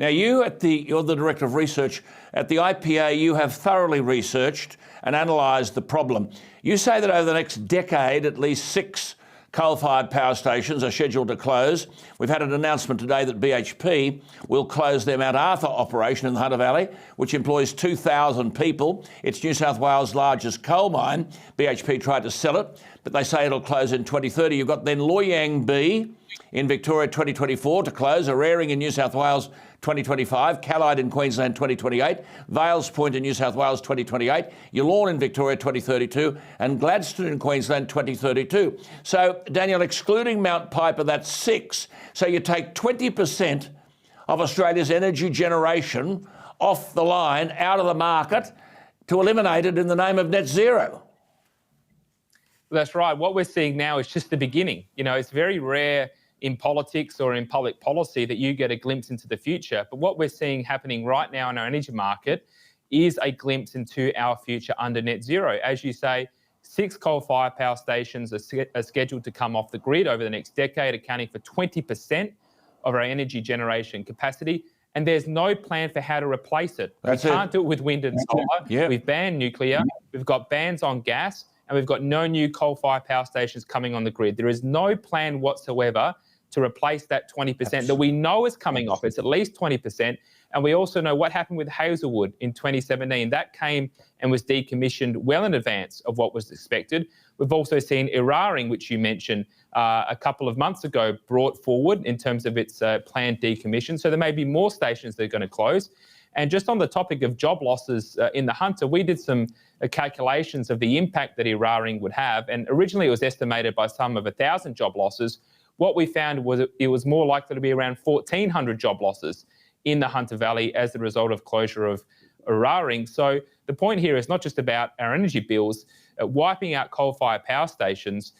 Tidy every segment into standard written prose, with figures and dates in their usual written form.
Now, you're the Director of Research at the IPA. You have thoroughly researched and analysed the problem. You say that over the next decade, at least 6 coal-fired power stations are scheduled to close. We've had an announcement today that BHP will close their Mount Arthur operation in the Hunter Valley, which employs 2,000 people. It's New South Wales' largest coal mine. BHP tried to sell it, but they say it'll close in 2030. You've got then Loy Yang B in Victoria 2024 to close, Araring in New South Wales 2025, Callide in Queensland 2028, Vales Point in New South Wales 2028, Yallourn in Victoria 2032, and Gladstone in Queensland 2032. So, Daniel, excluding Mount Piper, that's 6. So you take 20% of Australia's energy generation off the line, out of the market, to eliminate it in the name of net zero. That's right. What we're seeing now is just the beginning. You know, it's very rare in politics or in public policy that you get a glimpse into the future. But what we're seeing happening right now in our energy market is a glimpse into our future under net zero. As you say, 6 coal-fired power stations are scheduled to come off the grid over the next decade, accounting for 20% of our energy generation capacity. And there's no plan for how to replace it. We can't do it with wind and solar. Yeah. We've banned nuclear. We've got bans on gas. And we've got no new coal-fired power stations coming on the grid. There is no plan whatsoever to replace that 20% that we know is coming off. It's at least 20%. And we also know what happened with Hazelwood in 2017. That came and was decommissioned well in advance of what was expected. We've also seen Eraring, which you mentioned a couple of months ago, brought forward in terms of its planned decommission. So there may be more stations that are going to close. And just on the topic of job losses in the Hunter, we did some calculations of the impact that Eraring would have. And originally it was estimated by some of 1,000 job losses. What we found was it was more likely to be around 1,400 job losses in the Hunter Valley as a result of closure of Eraring. So the point here is not just about our energy bills. Wiping out coal-fired power stations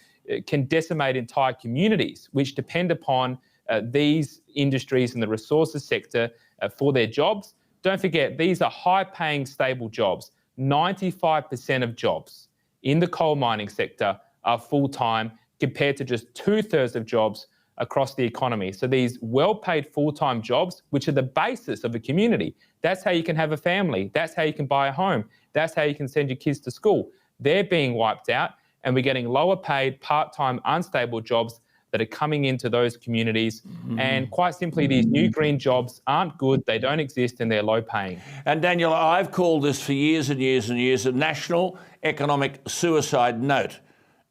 can decimate entire communities which depend upon these industries and the resources sector for their jobs. Don't forget, these are high-paying, stable jobs. 95% of jobs in the coal mining sector are full-time compared to just 2/3 of jobs across the economy. So these well-paid full-time jobs, which are the basis of a community, that's how you can have a family, that's how you can buy a home, that's how you can send your kids to school. They're being wiped out, and we're getting lower-paid, part-time, unstable jobs that are coming into those communities. And quite simply, these new green jobs aren't good, they don't exist, and they're low paying. And Daniel, I've called this for years and years and years a national economic suicide note.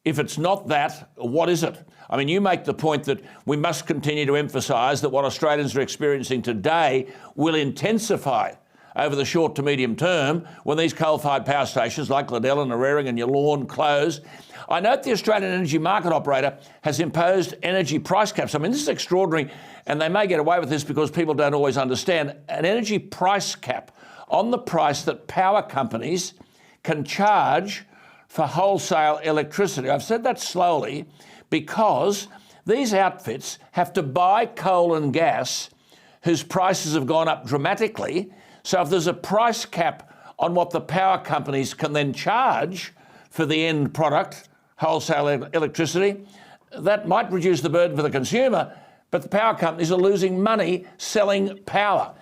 If it's not that, what is it? I mean, you make the point that we must continue to emphasise that what Australians are experiencing today will intensify over the short to medium term when these coal-fired power stations like Liddell and Araring and Yallourn close. I note the Australian Energy Market Operator has imposed energy price caps. I mean, this is extraordinary, and they may get away with this because people don't always understand. An energy price cap on the price that power companies can charge for wholesale electricity. I've said that slowly because these outfits have to buy coal and gas whose prices have gone up dramatically. So if there's a price cap on what the power companies can then charge for the end product, wholesale electricity, that might reduce the burden for the consumer, but the power companies are losing money selling power.